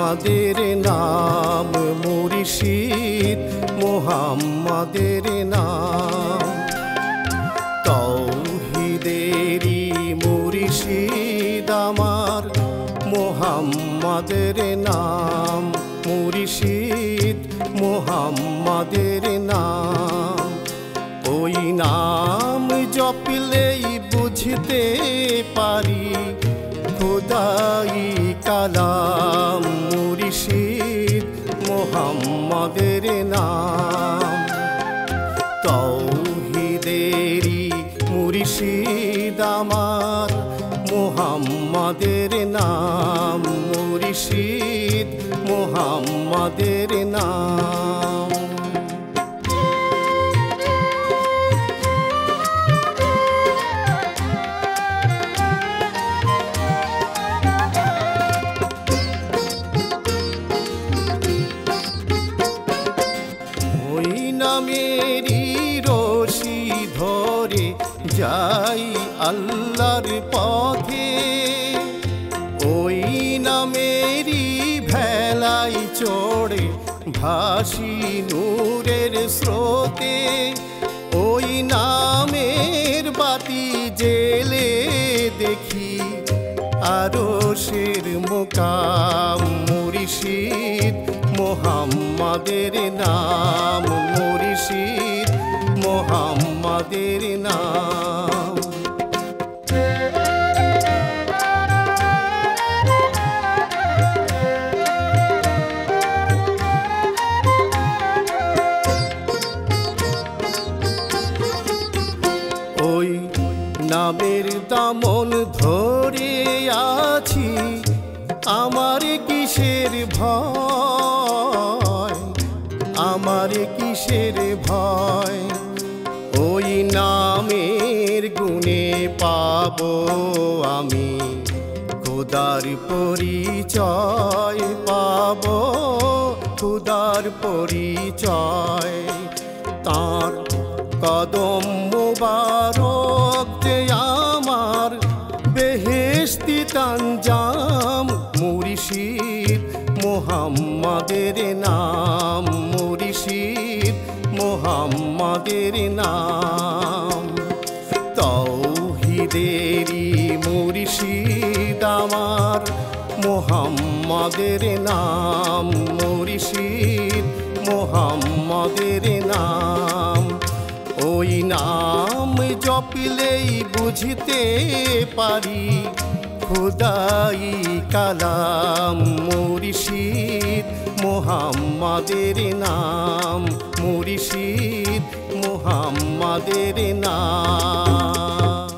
মুহাম্মাদের নাম মুর্শিদ মুহাম্মাদের নাম তাওহীদেরই মুর্শিদ আমার মুহাম্মাদের নাম মুর্শিদ মুহাম্মাদের নাম ওই নাম জপলেই বুঝতে পারি খোদাই কালাম মুর্শিদ মুহাম্মাদের নাম তাওহীদেরই মুর্শিদ আমার মুহাম্মাদের নাম মুর্শিদ মুহাম্মাদের নাম মেরি রশি ধরে যাই আল্লাহর পথে ওই নামেরি ভেলাই চড়ে ভাসি নূরের স্রোতে ওই নামের বাতি জেলে দেখি আরশের মুকাম মুর্শিদ মুহাম্মাদের নাম মুর্শিদ মুহাম্মাদের নাম ওই নামের দামন ধরে আছি আমার কিসের ভয় আমার কিসের ভয় ওই নামের গুণে পাবো আমি খোদার পরিচয় পাবো খোদার পরিচয় তার কদম মুবারক যে আমার বেহেশতি তানজাম মুর্শিদ মুহাম্মাদের নাম মুর্শিদ মুহাম্মাদের নাম তাওহীদেরই মুর্শিদ আমার মুহাম্মাদের নাম মুর্শিদ মুহাম্মাদের নাম ওই নাম জপলেই বুঝতে পারি খোদাই কালাম মুর্শিদ মুহাম্মাদের নাম মুর্শিদ মুহাম্মাদের নাম